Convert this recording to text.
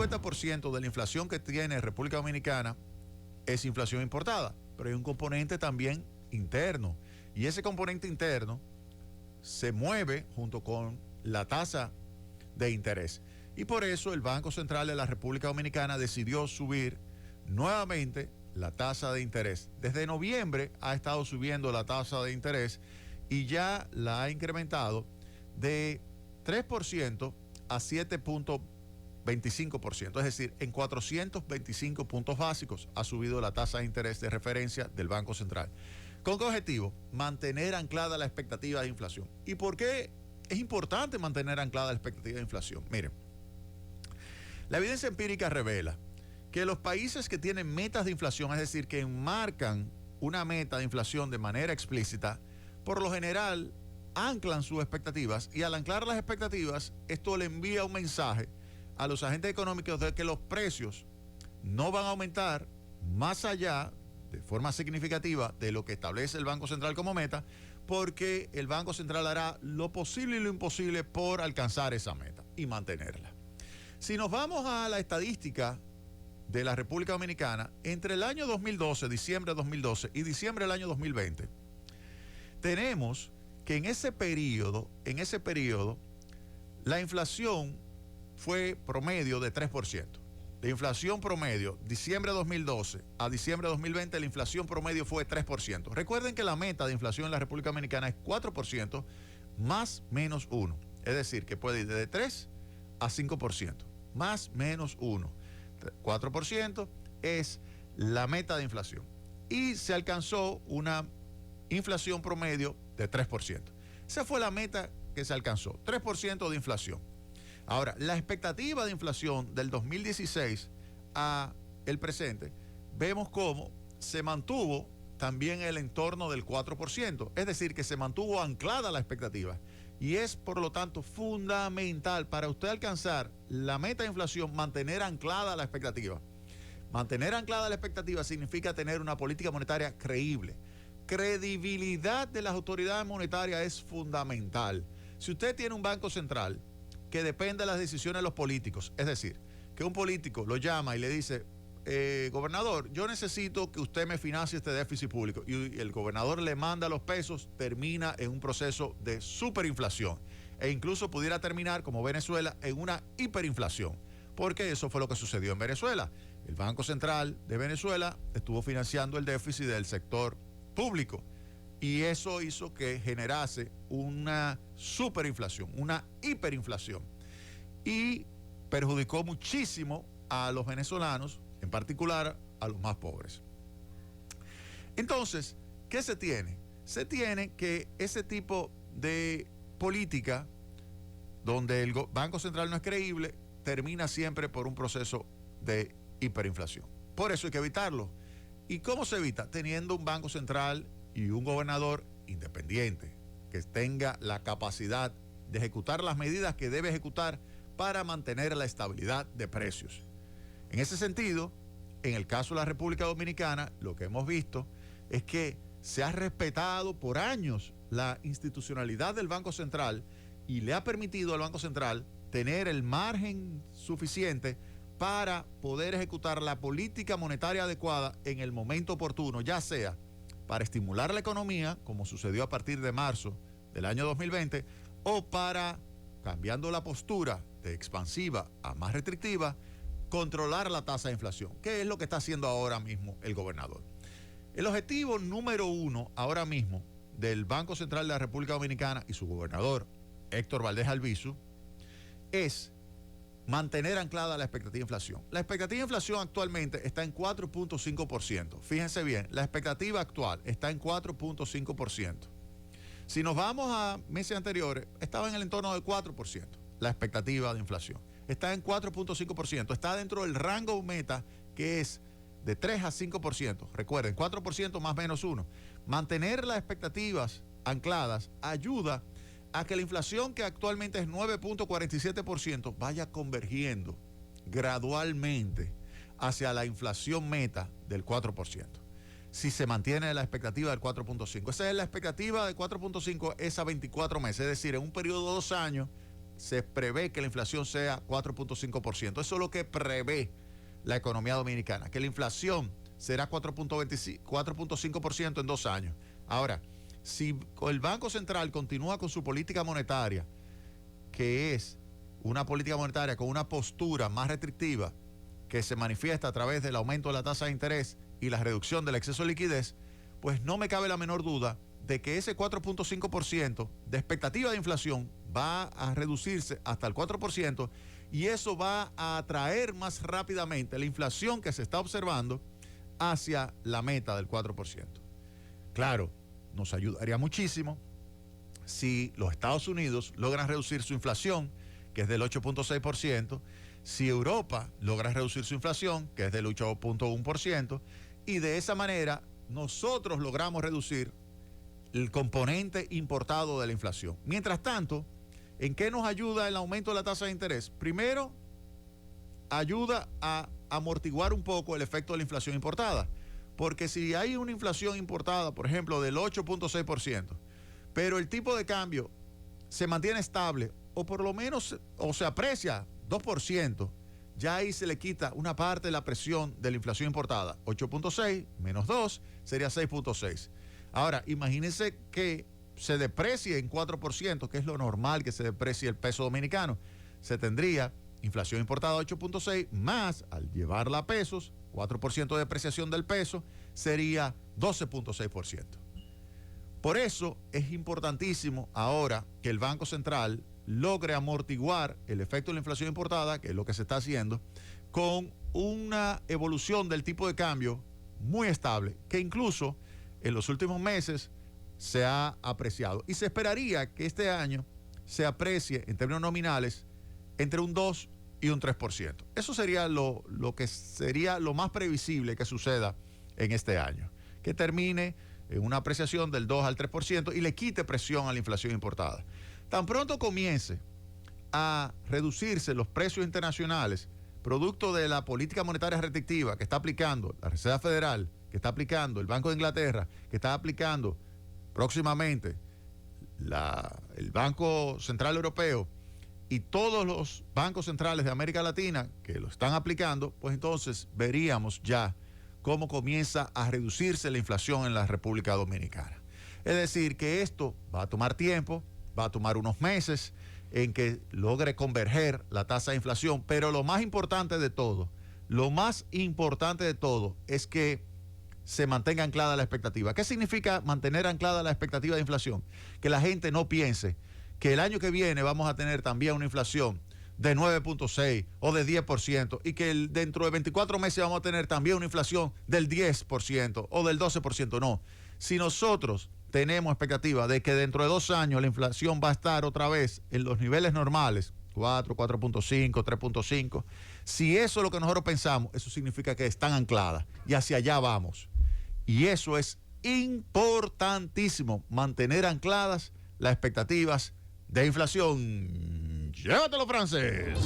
50% de la inflación que tiene República Dominicana es inflación importada, pero hay un componente también interno. Y ese componente interno se mueve junto con la tasa de interés. Y por eso el Banco Central de la República Dominicana decidió subir nuevamente la tasa de interés. Desde noviembre ha estado subiendo la tasa de interés y ya la ha incrementado de 3% a 7.25%. Es decir, en 425 puntos básicos ha subido la tasa de interés de referencia del Banco Central. ¿Con qué objetivo? Mantener anclada la expectativa de inflación. ¿Y por qué es importante mantener anclada la expectativa de inflación? Miren, la evidencia empírica revela que los países que tienen metas de inflación, es decir, que enmarcan una meta de inflación de manera explícita, por lo general anclan sus expectativas, y al anclar las expectativas, esto le envía un mensaje a los agentes económicos de que los precios no van a aumentar más allá, de forma significativa, de lo que establece el Banco Central como meta, porque el Banco Central hará lo posible y lo imposible por alcanzar esa meta y mantenerla. Si nos vamos a la estadística de la República Dominicana, entre el año 2012, diciembre de 2012 y diciembre del año 2020, tenemos que en ese periodo, la inflación fue promedio de 3%. La inflación promedio, diciembre de 2012 a diciembre de 2020, la inflación promedio fue 3%. Recuerden que la meta de inflación en la República Dominicana es 4% más menos 1. Es decir, que puede ir de 3 a 5%, más menos 1. 4% es la meta de inflación. Y se alcanzó una inflación promedio de 3%. Esa fue la meta que se alcanzó, 3% de inflación. Ahora, la expectativa de inflación del 2016 a el presente, vemos cómo se mantuvo también el entorno del 4%, es decir, que se mantuvo anclada la expectativa. Y es, por lo tanto, fundamental para usted alcanzar la meta de inflación, mantener anclada la expectativa. Mantener anclada la expectativa significa tener una política monetaria creíble. Credibilidad de las autoridades monetarias es fundamental. Si usted tiene un banco central que depende de las decisiones de los políticos, es decir, que un político lo llama y le dice, gobernador, yo necesito que usted me financie este déficit público, y el gobernador le manda los pesos, termina en un proceso de superinflación e incluso pudiera terminar, como Venezuela, en una hiperinflación, porque eso fue lo que sucedió en Venezuela. El Banco Central de Venezuela estuvo financiando el déficit del sector público y eso hizo que generase una superinflación, una hiperinflación, y perjudicó muchísimo a los venezolanos, en particular a los más pobres. Entonces, ¿qué se tiene? Se tiene que ese tipo de política, donde el Banco Central no es creíble, termina siempre por un proceso de hiperinflación. Por eso hay que evitarlo. ¿Y cómo se evita? Teniendo un Banco Central y un gobernador independiente, que tenga la capacidad de ejecutar las medidas que debe ejecutar para mantener la estabilidad de precios. En ese sentido, en el caso de la República Dominicana, lo que hemos visto es que se ha respetado por años la institucionalidad del Banco Central y le ha permitido al Banco Central tener el margen suficiente para poder ejecutar la política monetaria adecuada en el momento oportuno, ya sea para estimular la economía, como sucedió a partir de marzo del año 2020, o para, cambiando la postura de expansiva a más restrictiva, controlar la tasa de inflación, que es lo que está haciendo ahora mismo el gobernador. El objetivo número uno ahora mismo del Banco Central de la República Dominicana y su gobernador, Héctor Valdés Albizu, es mantener anclada la expectativa de inflación. La expectativa de inflación actualmente está en 4.5%. Fíjense bien, la expectativa actual está en 4.5%. Si nos vamos a meses anteriores, estaba en el entorno del 4%. La expectativa de inflación está en 4.5%. Está dentro del rango meta, que es de 3 a 5%. Recuerden, 4% más menos 1. Mantener las expectativas ancladas ayuda a que la inflación, que actualmente es 9.47%, vaya convergiendo gradualmente hacia la inflación meta del 4%. Si se mantiene la expectativa del 4.5. Esa es la expectativa del 4.5, es a 24 meses, es decir, en un periodo de 2 años, se prevé que la inflación sea 4.5%. Eso es lo que prevé la economía dominicana, que la inflación será 4.5% en 2 años. Ahora, si el Banco Central continúa con su política monetaria, que es una política monetaria con una postura más restrictiva, que se manifiesta a través del aumento de la tasa de interés y la reducción del exceso de liquidez, pues no me cabe la menor duda de que ese 4.5% de expectativa de inflación va a reducirse hasta el 4% y eso va a atraer más rápidamente la inflación que se está observando hacia la meta del 4%. Claro, nos ayudaría muchísimo si los Estados Unidos logran reducir su inflación, que es del 8.6%, si Europa logra reducir su inflación, que es del 8.1%, y de esa manera nosotros logramos reducir el componente importado de la inflación. Mientras tanto, ¿en qué nos ayuda el aumento de la tasa de interés? Primero, ayuda a amortiguar un poco el efecto de la inflación importada. Porque si hay una inflación importada, por ejemplo, del 8.6%, pero el tipo de cambio se mantiene estable o por lo menos o se aprecia 2%, ya ahí se le quita una parte de la presión de la inflación importada. 8.6 menos 2 sería 6.6. Ahora, imagínense que se deprecie en 4%, que es lo normal que se deprecie el peso dominicano. Se tendría inflación importada 8.6 más, al llevarla a pesos, 4% de depreciación del peso, sería 12.6%. Por eso es importantísimo ahora que el Banco Central logre amortiguar el efecto de la inflación importada, que es lo que se está haciendo, con una evolución del tipo de cambio muy estable, que incluso en los últimos meses se ha apreciado. Y se esperaría que este año se aprecie en términos nominales entre un 2 y un 3%. Eso sería lo que sería lo más previsible que suceda en este año, que termine en una apreciación del 2 al 3% y le quite presión a la inflación importada. Tan pronto comience a reducirse los precios internacionales, producto de la política monetaria restrictiva que está aplicando la Reserva Federal, que está aplicando el Banco de Inglaterra, que está aplicando próximamente el Banco Central Europeo y todos los bancos centrales de América Latina que lo están aplicando, pues entonces veríamos ya cómo comienza a reducirse la inflación en la República Dominicana. Es decir, que esto va a tomar tiempo, va a tomar unos meses en que logre converger la tasa de inflación, pero lo más importante de todo es que se mantenga anclada la expectativa. ¿Qué significa mantener anclada la expectativa de inflación? Que la gente no piense que el año que viene vamos a tener también una inflación de 9.6 o de 10% y que dentro de 24 meses vamos a tener también una inflación del 10% o del 12%. No. Si nosotros tenemos expectativa de que dentro de 2 años la inflación va a estar otra vez en los niveles normales, 4, 4.5, 3.5, si eso es lo que nosotros pensamos, eso significa que están ancladas y hacia allá vamos. Y eso es importantísimo, mantener ancladas las expectativas de inflación. Llévatelo, francés.